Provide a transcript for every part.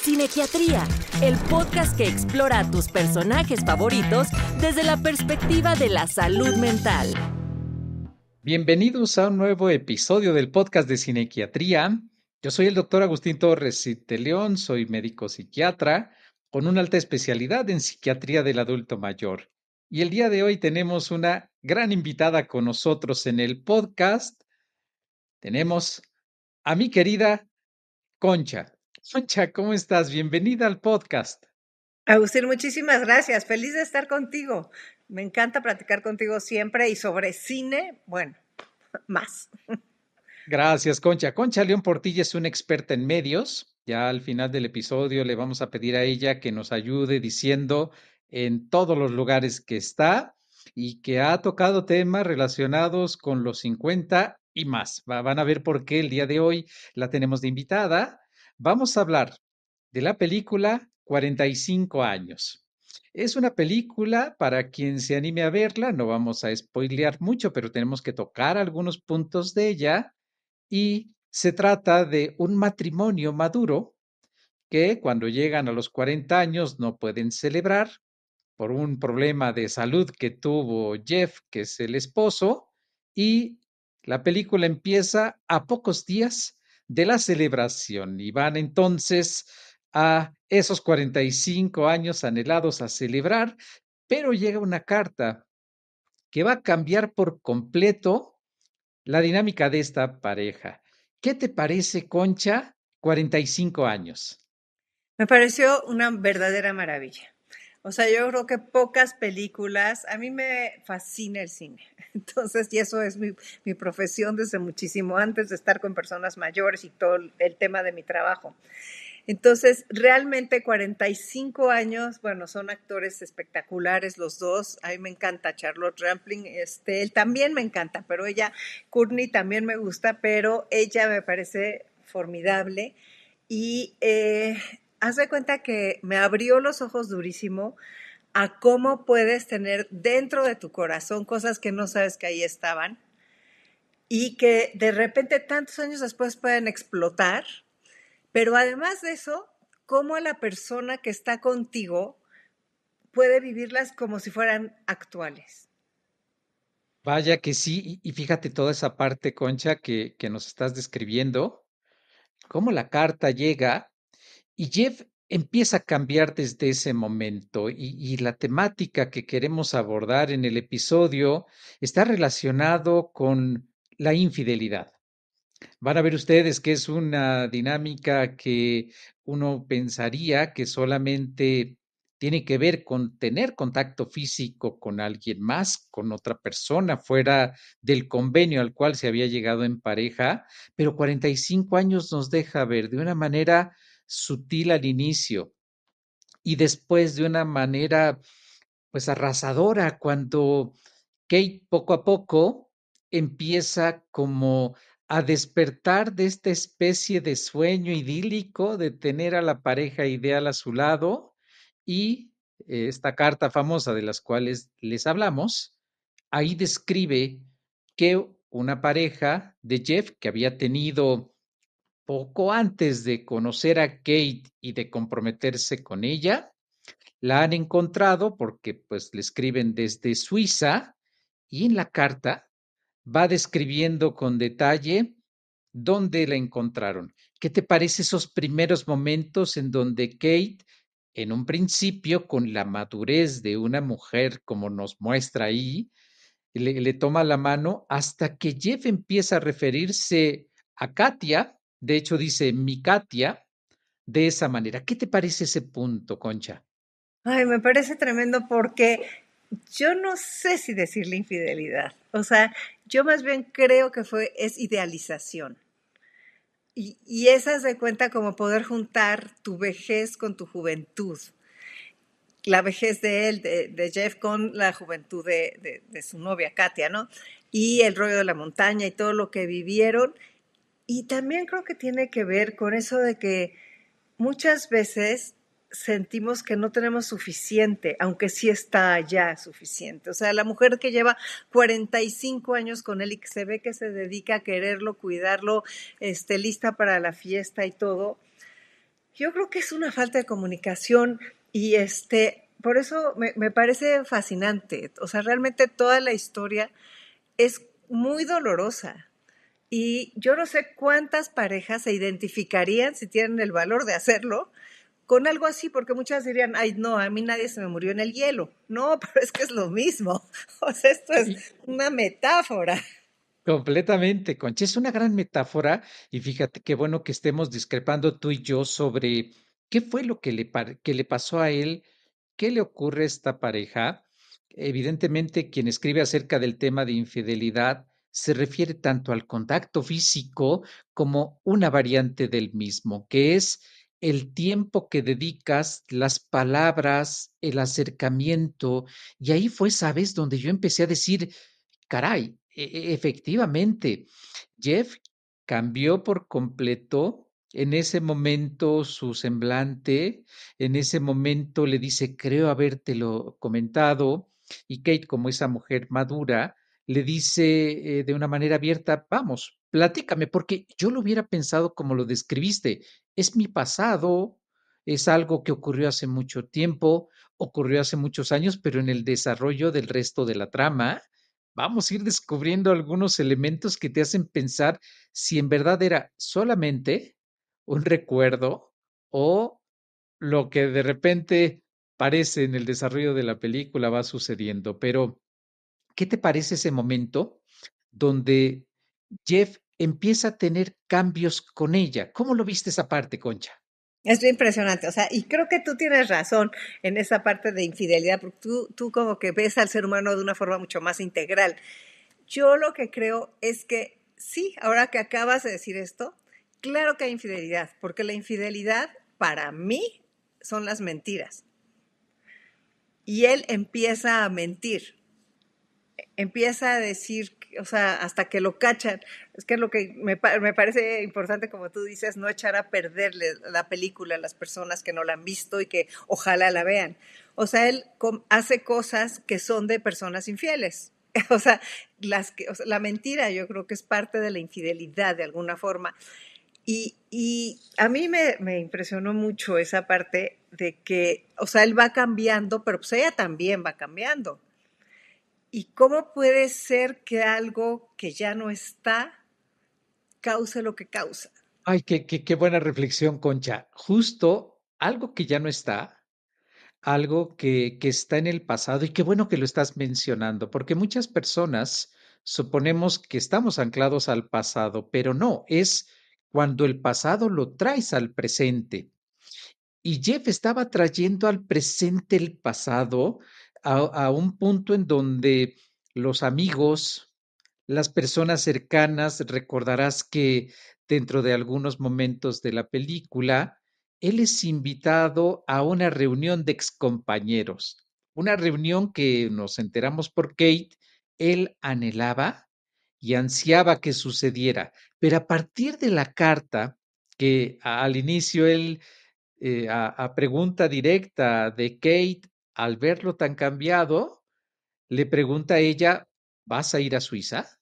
Cinequiatría, el podcast que explora a tus personajes favoritos desde la perspectiva de la salud mental. Bienvenidos a un nuevo episodio del podcast de Cinequiatría. Yo soy el doctor Agustín Torres de León, soy médico psiquiatra con una alta especialidad en psiquiatría del adulto mayor. Y el día de hoy tenemos una gran invitada con nosotros en el podcast. Tenemos a mi querida Concha. Concha, ¿cómo estás? Bienvenida al podcast. Agustín, muchísimas gracias. Feliz de estar contigo. Me encanta platicar contigo siempre y sobre cine, bueno, más. Gracias, Concha. Concha León Portilla es una experta en medios. Ya al final del episodio le vamos a pedir a ella que nos ayude diciendo en todos los lugares que está y que ha tocado temas relacionados con los 50 y más. Van a ver por qué el día de hoy la tenemos de invitada. Vamos a hablar de la película 45 años. Es una película para quien se anime a verla, no vamos a spoilear mucho, pero tenemos que tocar algunos puntos de ella y se trata de un matrimonio maduro que cuando llegan a los 40 años no pueden celebrar por un problema de salud que tuvo Jeff, que es el esposo, y la película empieza a pocos días de la celebración y van entonces a esos 45 años anhelados a celebrar, pero llega una carta que va a cambiar por completo la dinámica de esta pareja. ¿Qué te parece, Concha? 45 años. Me pareció una verdadera maravilla. O sea, yo creo que pocas películas, a mí me fascina el cine. Entonces, y eso es mi profesión desde muchísimo antes de estar con personas mayores y todo el tema de mi trabajo. Entonces, realmente 45 años, bueno, son actores espectaculares los dos. A mí me encanta Charlotte Rampling, él también me encanta, pero ella, Courtney también me gusta, pero ella me parece formidable. Y haz de cuenta que me abrió los ojos durísimo a cómo puedes tener dentro de tu corazón cosas que no sabes que ahí estaban y que de repente tantos años después pueden explotar. Pero además de eso, cómo la persona que está contigo puede vivirlas como si fueran actuales. Vaya que sí, y fíjate toda esa parte, Concha, que nos estás describiendo, cómo la carta llega y Jeff empieza a cambiar desde ese momento y la temática que queremos abordar en el episodio está relacionado con la infidelidad. Van a ver ustedes que es una dinámica que uno pensaría que solamente tiene que ver con tener contacto físico con alguien más, con otra persona, fuera del convenio al cual se había llegado en pareja, pero 45 años nos deja ver de una manera sutil al inicio y después de una manera pues arrasadora cuando Kate poco a poco empieza como a despertar de esta especie de sueño idílico de tener a la pareja ideal a su lado y esta carta famosa de las cuales les hablamos, ahí describe que una pareja de Jeff que había tenido poco antes de conocer a Kate y de comprometerse con ella, la han encontrado porque pues le escriben desde Suiza y en la carta va describiendo con detalle dónde la encontraron. ¿Qué te parece esos primeros momentos en donde Kate, en un principio, con la madurez de una mujer, como nos muestra ahí, le toma la mano hasta que Jeff empieza a referirse a Katia, de hecho dice mi Katia, de esa manera? ¿Qué te parece ese punto, Concha? Ay, me parece tremendo porque yo no sé si decirle infidelidad. O sea, yo más bien creo que es idealización. Y esa se cuenta como poder juntar tu vejez con tu juventud. La vejez de él, de Jeff, con la juventud de su novia, Katia, ¿no? Y el rollo de la montaña y todo lo que vivieron. Y también creo que tiene que ver con eso de que muchas veces sentimos que no tenemos suficiente, aunque sí está ya suficiente. O sea, la mujer que lleva 45 años con él y que se ve que se dedica a quererlo, cuidarlo, lista para la fiesta y todo, Yo creo que es una falta de comunicación y por eso me parece fascinante. O sea, realmente toda la historia es muy dolorosa. Y yo no sé cuántas parejas se identificarían, si tienen el valor de hacerlo, con algo así, porque muchas dirían, ay, no, a mí nadie se me murió en el hielo. No, pero es que es lo mismo. O sea, esto es Y una metáfora. completamente, Concha. Es una gran metáfora y fíjate qué bueno que estemos discrepando tú y yo sobre qué fue lo que le pasó a él, qué le ocurre a esta pareja. Evidentemente, quien escribe acerca del tema de infidelidad se refiere tanto al contacto físico como una variante del mismo, que es el tiempo que dedicas, las palabras, el acercamiento. Y ahí fue, ¿sabes?, donde yo empecé a decir, caray, efectivamente, Jeff cambió por completo. En ese momento su semblante, en ese momento le dice, creo habértelo comentado, y Kate, como esa mujer madura, le dice de una manera abierta, vamos, platícame, porque yo lo hubiera pensado como lo describiste, es mi pasado, es algo que ocurrió hace mucho tiempo, ocurrió hace muchos años, pero en el desarrollo del resto de la trama, vamos a ir descubriendo algunos elementos que te hacen pensar si en verdad era solamente un recuerdo o lo que de repente parece en el desarrollo de la película va sucediendo. Pero, ¿qué te parece ese momento donde Jeff empieza a tener cambios con ella? ¿Cómo lo viste esa parte, Concha? Es impresionante, o sea, y creo que tú tienes razón en esa parte de infidelidad, porque tú como que ves al ser humano de una forma mucho más integral. Yo lo que creo es que sí, ahora que acabas de decir esto, claro que hay infidelidad, porque la infidelidad para mí son las mentiras. Y él empieza a mentir, empieza a decir, o sea, hasta que lo cachan. Es que lo que me parece importante, como tú dices, no echar a perderle la película a las personas que no la han visto y que ojalá la vean. O sea, él hace cosas que son de personas infieles. O sea, o sea, la mentira yo creo que es parte de la infidelidad de alguna forma. Y a mí me impresionó mucho esa parte de que, o sea, él va cambiando, pero pues ella también va cambiando. ¿Y cómo puede ser que algo que ya no está cause lo que causa? Ay, qué buena reflexión, Concha. Justo algo que ya no está, algo que está en el pasado y qué bueno que lo estás mencionando, porque muchas personas suponemos que estamos anclados al pasado, pero no, es cuando el pasado lo traes al presente. Y Jeff estaba trayendo al presente el pasado a un punto en donde los amigos, las personas cercanas, recordarás que dentro de algunos momentos de la película, él es invitado a una reunión de excompañeros, una reunión que nos enteramos por Kate, él anhelaba y ansiaba que sucediera, pero a partir de la carta que al inicio él a pregunta directa de Kate, al verlo tan cambiado, le pregunta a ella, ¿vas a ir a Suiza?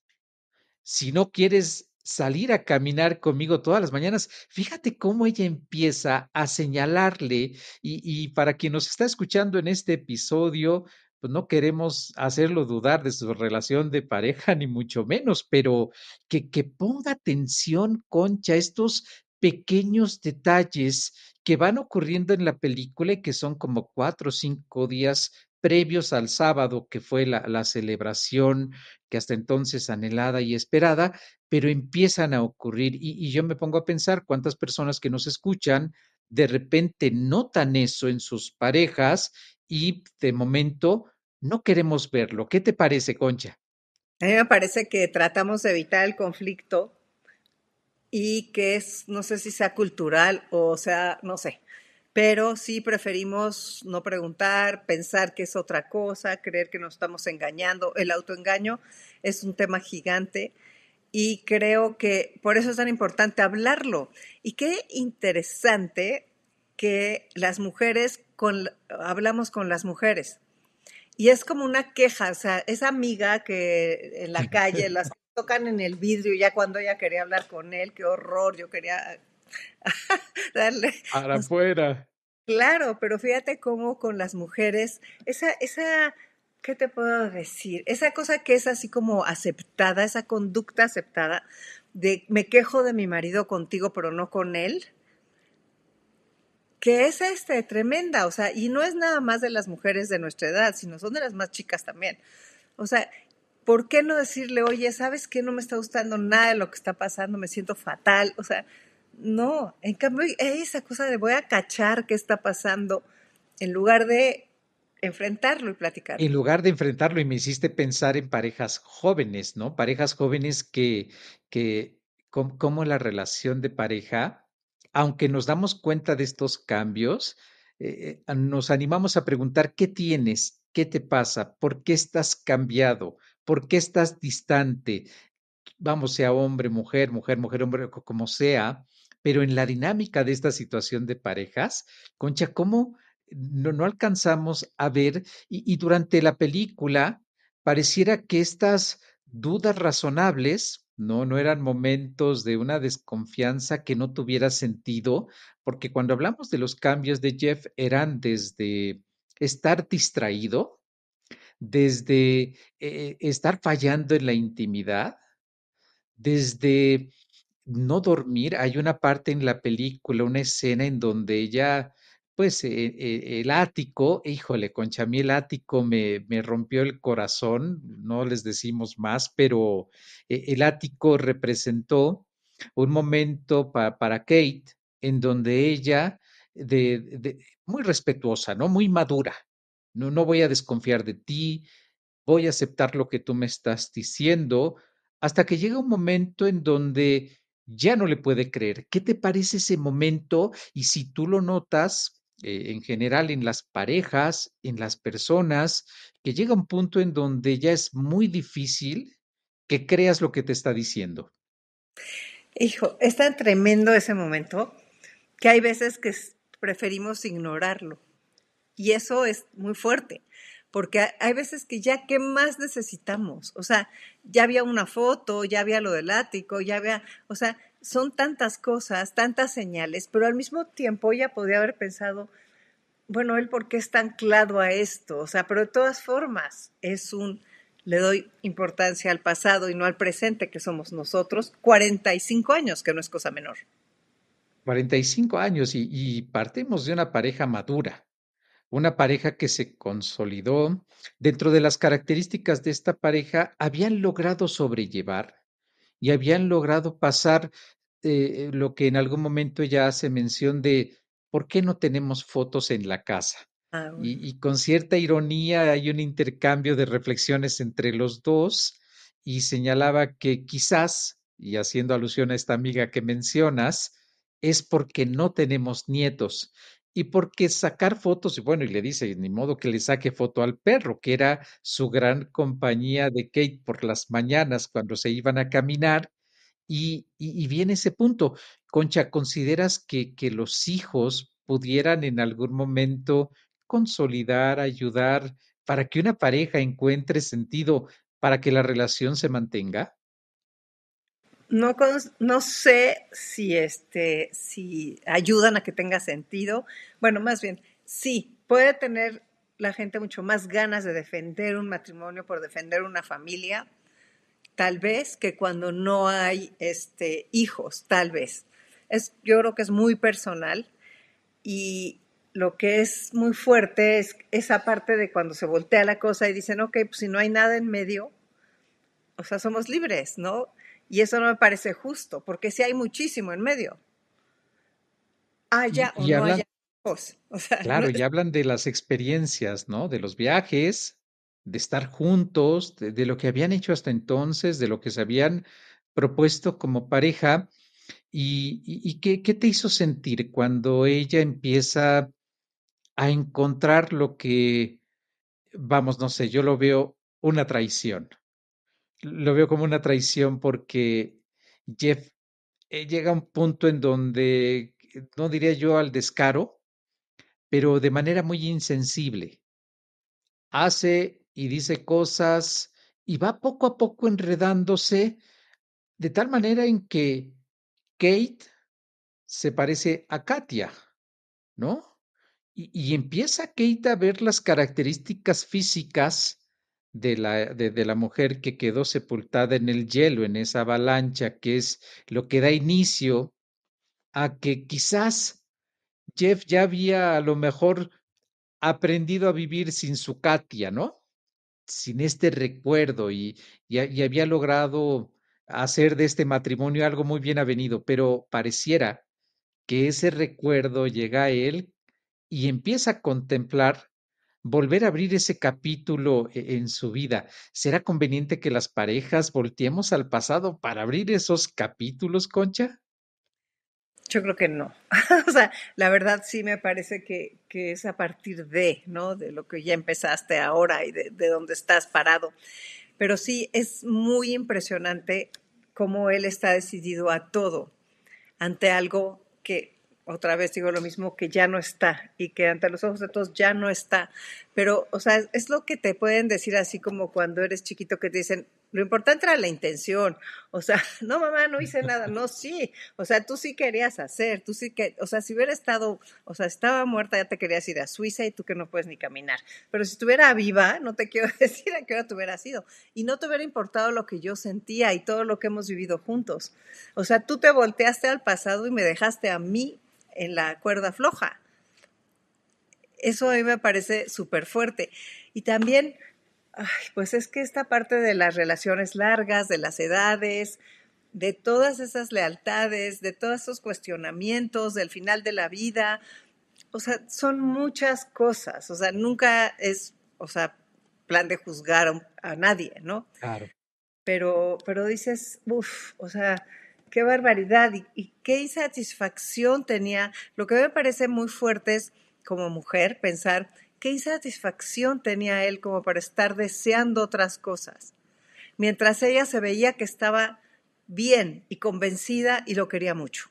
Si no quieres salir a caminar conmigo todas las mañanas, fíjate cómo ella empieza a señalarle y para quien nos está escuchando en este episodio, pues no queremos hacerlo dudar de su relación de pareja, ni mucho menos, pero que ponga atención, Concha, estos pequeños detalles que van ocurriendo en la película y que son como 4 o 5 días previos al sábado, que fue la celebración que hasta entonces anhelada y esperada, pero empiezan a ocurrir. Y yo me pongo a pensar cuántas personas que nos escuchan de repente notan eso en sus parejas y de momento no queremos verlo. ¿Qué te parece, Concha? A mí me parece que tratamos de evitar el conflicto y que es, no sé si sea cultural o sea, no sé, pero sí preferimos no preguntar, pensar que es otra cosa, creer que nos estamos engañando. El autoengaño es un tema gigante y creo que por eso es tan importante hablarlo. Y qué interesante que las mujeres hablamos con las mujeres. Y es como una queja, o sea, esa amiga que en la calle las tocan en el vidrio ya cuando ella quería hablar con él, qué horror, yo quería darle, Para o sea, afuera. claro, pero fíjate cómo con las mujeres, ¿qué te puedo decir? Esa cosa que es así como aceptada, esa conducta aceptada de me quejo de mi marido contigo, pero no con él, que es tremenda, o sea, y no es nada más de las mujeres de nuestra edad, sino son de las más chicas también. O sea, ¿por qué no decirle, oye, ¿sabes qué? No me está gustando nada de lo que está pasando, me siento fatal. O sea, no, en cambio, esa cosa de voy a cachar qué está pasando, en lugar de enfrentarlo y En platicarlo. lugar de enfrentarlo, y me hiciste pensar en parejas jóvenes, ¿no? Parejas jóvenes que cómo la relación de pareja, aunque nos damos cuenta de estos cambios, nos animamos a preguntar, ¿qué tienes? ¿Qué te pasa? ¿Por qué estás cambiado? ¿Por qué estás distante? Vamos, sea hombre, mujer, mujer, mujer, hombre, como sea, pero en la dinámica de esta situación de parejas, Concha, ¿cómo no alcanzamos a ver? Y durante la película pareciera que estas dudas razonables, no eran momentos de una desconfianza que no tuviera sentido, porque cuando hablamos de los cambios de Jeff eran desde estar distraído, desde estar fallando en la intimidad, desde no dormir. Hay una parte en la película, una escena en donde ella, pues el ático, híjole, Concha, a mí el ático me rompió el corazón, no les decimos más, pero el ático representó un momento para Kate en donde ella, muy respetuosa, ¿no? Muy madura. No voy a desconfiar de ti, voy a aceptar lo que tú me estás diciendo, hasta que llega un momento en donde ya no le puede creer. ¿Qué te parece ese momento? Y si tú lo notas, en general en las parejas, en las personas, que llega un punto en donde ya es muy difícil que creas lo que te está diciendo. Hijo, es tan tremendo ese momento que hay veces que preferimos ignorarlo. Y eso es muy fuerte, porque hay veces que ya, ¿qué más necesitamos? O sea, ya había una foto, ya había lo del ático, ya había, o sea, son tantas cosas, tantas señales, pero al mismo tiempo ella podía haber pensado, bueno, él por qué está anclado a esto, o sea, pero de todas formas le doy importancia al pasado y no al presente que somos nosotros, 45 años, que no es cosa menor. 45 años y partimos de una pareja madura. Una pareja que se consolidó. Dentro de las características de esta pareja, habían logrado sobrellevar y habían logrado pasar lo que en algún momento ella hace mención de ¿por qué no tenemos fotos en la casa? Ah, bueno. Y con cierta ironía hay un intercambio de reflexiones entre los dos y señalaba que quizás, y haciendo alusión a esta amiga que mencionas, es porque no tenemos nietos y porque sacar fotos, y bueno, y le dice, ni modo que le saque foto al perro, que era su gran compañía de Kate por las mañanas cuando se iban a caminar, y viene ese punto. Concha, ¿consideras que los hijos pudieran en algún momento consolidar, ayudar para que una pareja encuentre sentido, para que la relación se mantenga? No, no sé si si ayudan a que tenga sentido. Bueno, más bien, sí, puede tener la gente mucho más ganas de defender un matrimonio por defender una familia, tal vez, que cuando no hay hijos, tal vez. Yo creo que es muy personal y lo que es muy fuerte es esa parte de cuando se voltea la cosa y dicen, ok, pues si no hay nada en medio, o sea, somos libres, ¿no? Y eso no me parece justo, porque si hay muchísimo en medio, haya o Y no haya hablan, hijos. O sea, no, claro, y hablan de las experiencias, ¿no? De los viajes, de estar juntos, de lo que habían hecho hasta entonces, de lo que se habían propuesto como pareja. ¿Y qué te hizo sentir cuando ella empieza a encontrar lo que, vamos, no sé, yo lo veo una traición? Lo veo como una traición porque Jeff llega a un punto en donde, no diría yo al descaro, pero de manera muy insensible, hace y dice cosas y va poco a poco enredándose de tal manera en que Kate se parece a Katia, ¿no? Y empieza Kate a ver las características físicas de la mujer que quedó sepultada en el hielo, en esa avalancha, que es lo que da inicio a que quizás Jeff ya había a lo mejor aprendido a vivir sin su Katia, ¿no? Sin este recuerdo y había logrado hacer de este matrimonio algo muy bien avenido, pero pareciera que ese recuerdo llega a él y empieza a contemplar volver a abrir ese capítulo en su vida. ¿Será conveniente que las parejas volteemos al pasado para abrir esos capítulos, Concha? Yo creo que no. O sea, la verdad sí me parece que es a partir de, ¿no? De lo que ya empezaste ahora y de donde estás parado. Pero sí es muy impresionante cómo él está decidido a todo ante algo que, otra vez digo lo mismo, que ya no está y que ante los ojos de todos ya no está. Pero, o sea, es lo que te pueden decir así como cuando eres chiquito que te dicen, lo importante era la intención. O sea, no, mamá, no hice nada. No, sí. O sea, tú sí querías hacer, tú sí que, o sea, si hubiera estado, o sea, estaba muerta, ya te querías ir a Suiza y tú que no puedes ni caminar. Pero si estuviera viva, no te quiero decir a qué hora te hubieras ido. Y no te hubiera importado lo que yo sentía y todo lo que hemos vivido juntos. O sea, tú te volteaste al pasado y me dejaste a mí en la cuerda floja. Eso a mí me parece súper fuerte. Y también, ay, pues es que esta parte de las relaciones largas, de las edades, de todas esas lealtades, de todos esos cuestionamientos, del final de la vida, o sea, son muchas cosas. O sea, nunca es, o sea, plan de juzgar a nadie, ¿no? Claro. Pero dices, uff, o sea, qué barbaridad y qué insatisfacción tenía. Lo que me parece muy fuerte es, como mujer, pensar qué insatisfacción tenía él como para estar deseando otras cosas, mientras ella se veía que estaba bien y convencida y lo quería mucho.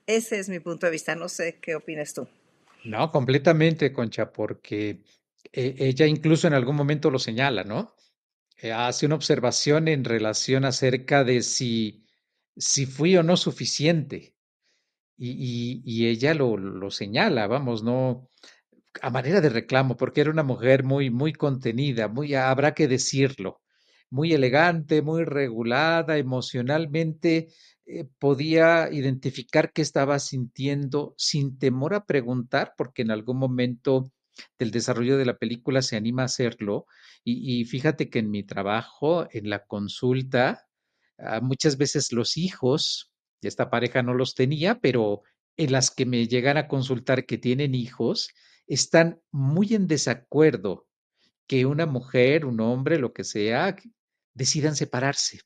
Ese es mi punto de vista, no sé qué opinas tú. No, completamente, Concha, porque ella incluso en algún momento lo señala, ¿no? Hace una observación en relación acerca de si fui o no suficiente. Y ella lo señala, vamos, no a manera de reclamo, porque era una mujer muy, muy contenida, muy, habrá que decirlo, muy elegante, muy regulada, emocionalmente, podía identificar qué estaba sintiendo sin temor a preguntar, porque en algún momento del desarrollo de la película se anima a hacerlo. Y fíjate que en mi trabajo, en la consulta, muchas veces los hijos, esta pareja no los tenía, pero en las que me llegan a consultar que tienen hijos, están muy en desacuerdo que una mujer, un hombre, lo que sea, decidan separarse,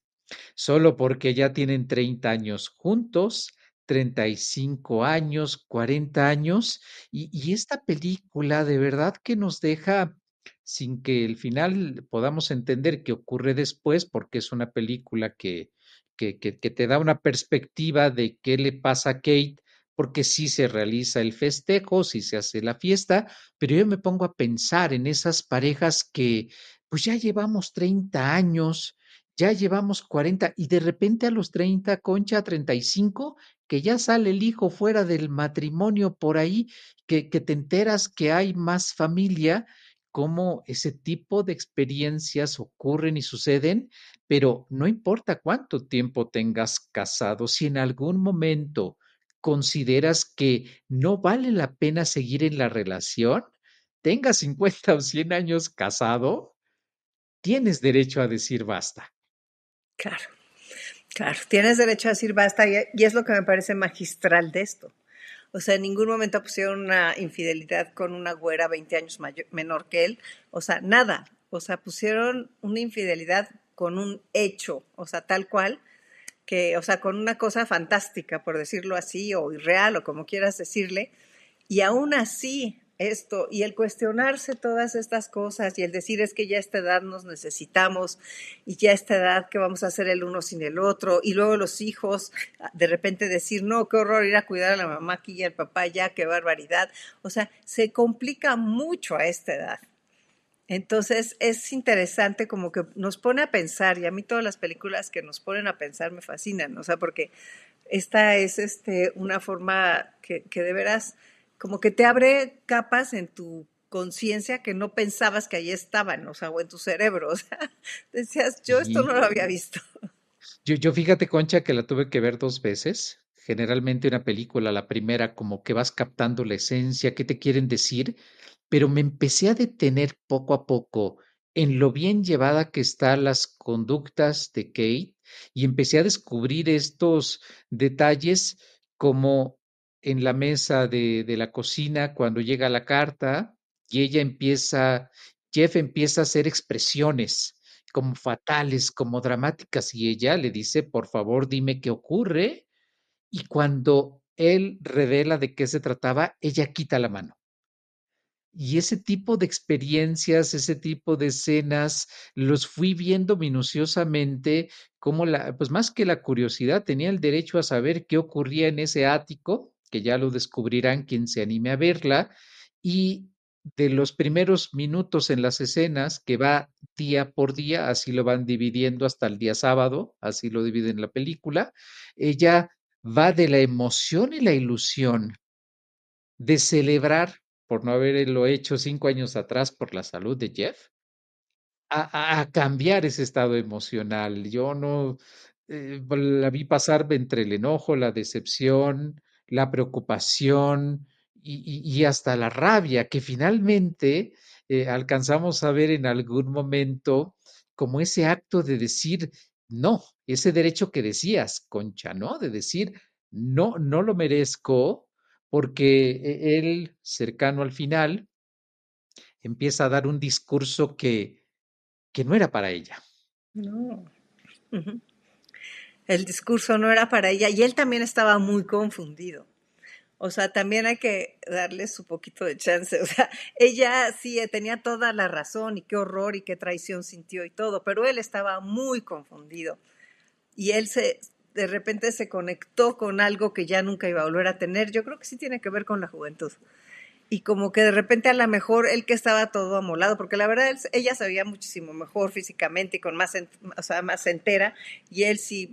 solo porque ya tienen 30 años juntos, 35 años, 40 años, y esta película de verdad que nos deja sin que el final podamos entender qué ocurre después, porque es una película que te da una perspectiva de qué le pasa a Kate, porque sí se realiza el festejo, sí se hace la fiesta, pero yo me pongo a pensar en esas parejas que pues ya llevamos 30 años, ya llevamos 40 y de repente a los 30, Concha, 35, que ya sale el hijo fuera del matrimonio por ahí, que te enteras que hay más familia, cómo ese tipo de experiencias ocurren y suceden, pero no importa cuánto tiempo tengas casado, si en algún momento consideras que no vale la pena seguir en la relación, tengas 50 o 100 años casado, tienes derecho a decir basta. Claro, claro, tienes derecho a decir basta y es lo que me parece magistral de esto. O sea, en ningún momento pusieron una infidelidad con una güera 20 años menor que él. O sea, nada. O sea, pusieron una infidelidad con un hecho, o sea, tal cual, que, o sea, con una cosa fantástica, por decirlo así, o irreal, o como quieras decirle. Y aún así, esto, y el cuestionarse todas estas cosas, y el decir es que ya a esta edad nos necesitamos, y ya a esta edad que vamos a hacer el uno sin el otro, y luego los hijos, de repente decir, no, qué horror ir a cuidar a la mamá aquí y al papá ya, qué barbaridad. O sea, se complica mucho a esta edad. Entonces es interesante como que nos pone a pensar, y a mí todas las películas que nos ponen a pensar me fascinan, o sea, porque esta es una forma que de veras como que te abre capas en tu conciencia que no pensabas que ahí estaban, o sea, o en tu cerebro, o sea, decías, yo esto no lo Y había visto. yo fíjate, Concha, que la tuve que ver 2 veces. Generalmente una película, la primera, como que vas captando la esencia, qué te quieren decir, pero me empecé a detener poco a poco en lo bien llevada que están las conductas de Kate y empecé a descubrir estos detalles como en la mesa de la cocina cuando llega la carta y Jeff empieza a hacer expresiones como fatales, como dramáticas, y ella le dice, por favor, dime qué ocurre, y cuando él revela de qué se trataba, ella quita la mano. Y ese tipo de experiencias, ese tipo de escenas, los fui viendo minuciosamente, como pues más que la curiosidad, tenía el derecho a saber qué ocurría en ese ático, que ya lo descubrirán quien se anime a verla, y de los primeros minutos en las escenas, que va día por día, así lo van dividiendo hasta el día sábado, así lo dividen la película, ella va de la emoción y la ilusión de celebrar por no haberlo hecho 5 años atrás por la salud de Jeff, a cambiar ese estado emocional. Yo no la vi pasar entre el enojo, la decepción, la preocupación y hasta la rabia, que finalmente alcanzamos a ver en algún momento como ese acto de decir no, ese derecho que decías, Concha, ¿no? De decir no, no lo merezco, porque él, cercano al final, empieza a dar un discurso que no era para ella. No. Ujú. El discurso no era para ella y él también estaba muy confundido. O sea, también hay que darle su poquito de chance. O sea, ella sí tenía toda la razón y qué horror y qué traición sintió y todo, pero él estaba muy confundido y él de repente se conectó con algo que ya nunca iba a volver a tener. Yo creo que sí tiene que ver con la juventud. Y como que de repente a lo mejor él que estaba todo amolado, porque la verdad ella se veía muchísimo mejor físicamente y con más, o sea, más entera, y él sí,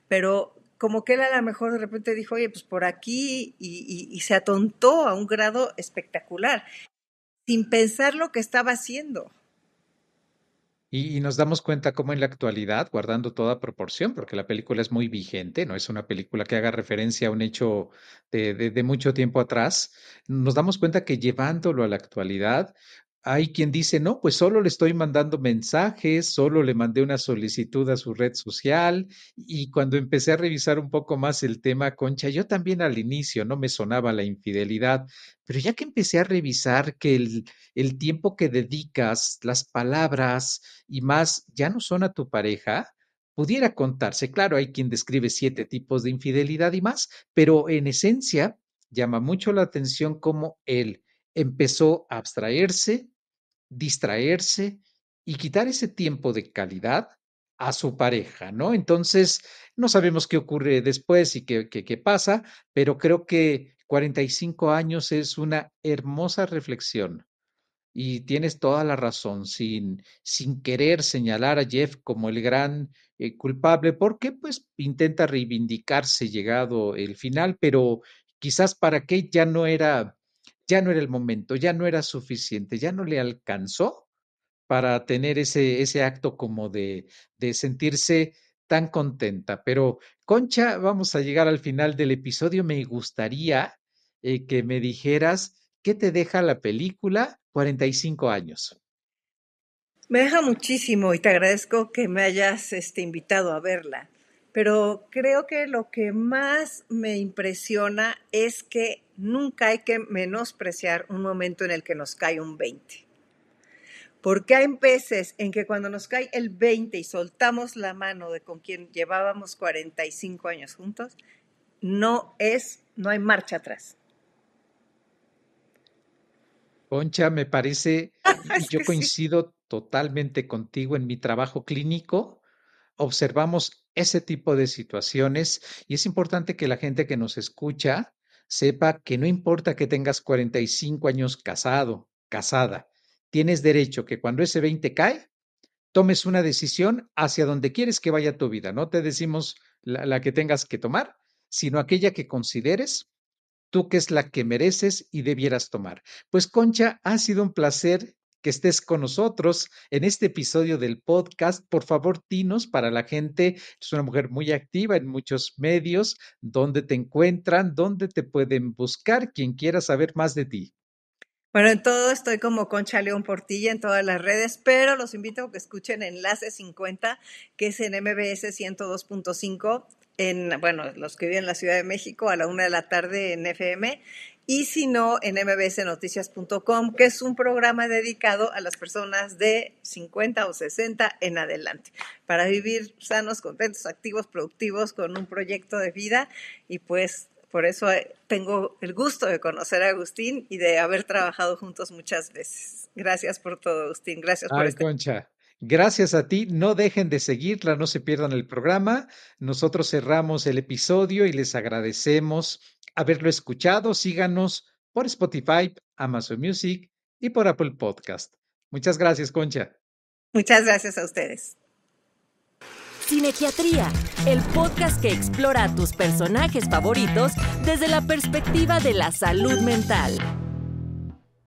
pero como que él a lo mejor de repente dijo, oye, pues por aquí, y se atontó a un grado espectacular, sin pensar lo que estaba haciendo. Y nos damos cuenta cómo en la actualidad, guardando toda proporción, porque la película es muy vigente, no es una película que haga referencia a un hecho de mucho tiempo atrás, nos damos cuenta que llevándolo a la actualidad, hay quien dice, no, pues solo le estoy mandando mensajes, solo le mandé una solicitud a su red social, y cuando empecé a revisar un poco más el tema, Concha, yo también al inicio no me sonaba la infidelidad, pero ya que empecé a revisar que el tiempo que dedicas, las palabras, y más ya no son a tu pareja, pudiera contarse. Claro, hay quien describe 7 tipos de infidelidad y más, pero en esencia llama mucho la atención cómo él empezó a abstraerse, distraerse y quitar ese tiempo de calidad a su pareja, ¿no? Entonces, no sabemos qué ocurre después y qué pasa, pero creo que 45 años es una hermosa reflexión y tienes toda la razón, sin querer señalar a Jeff como el gran culpable, porque pues intenta reivindicarse llegado el final, pero quizás para Kate ya no era el momento, ya no era suficiente, ya no le alcanzó para tener ese acto como de sentirse tan contenta. Pero, Concha, vamos a llegar al final del episodio. Me gustaría que me dijeras qué te deja la película 45 años. Me deja muchísimo y te agradezco que me hayas invitado a verla. Pero creo que lo que más me impresiona es que nunca hay que menospreciar un momento en el que nos cae un 20. Porque hay veces en que cuando nos cae el 20 y soltamos la mano de con quien llevábamos 45 años juntos, no hay marcha atrás. Concha, me parece, y Es yo que sí. coincido totalmente contigo en mi trabajo clínico. Observamos ese tipo de situaciones y es importante que la gente que nos escucha sepa que no importa que tengas 45 años casado, casada, tienes derecho que cuando ese 20 cae, tomes una decisión hacia donde quieres que vaya tu vida. No te decimos la que tengas que tomar, sino aquella que consideres tú que es la que mereces y debieras tomar. Pues Concha, ha sido un placer que estés con nosotros en este episodio del podcast. Por favor, dinos para la gente, es una mujer muy activa en muchos medios, dónde te encuentran, dónde te pueden buscar, quien quiera saber más de ti. Bueno, en todo estoy como Concha León Portilla en todas las redes, pero los invito a que escuchen Enlace 50, que es en MBS 102.5, bueno, los que viven en la Ciudad de México a la 1 de la tarde en FM, y si no, en mbsnoticias.com, que es un programa dedicado a las personas de 50 o 60 en adelante, para vivir sanos, contentos, activos, productivos, con un proyecto de vida, y pues por eso tengo el gusto de conocer a Agustín y de haber trabajado juntos muchas veces. Gracias por todo, Agustín. Gracias por Ay, Concha, gracias a ti. No dejen de seguirla, no se pierdan el programa. Nosotros cerramos el episodio y les agradecemos haberlo escuchado. Síganos por Spotify, Amazon Music y por Apple Podcast. Muchas gracias, Concha. Muchas gracias a ustedes. Cinequiatría, el podcast que explora a tus personajes favoritos desde la perspectiva de la salud mental.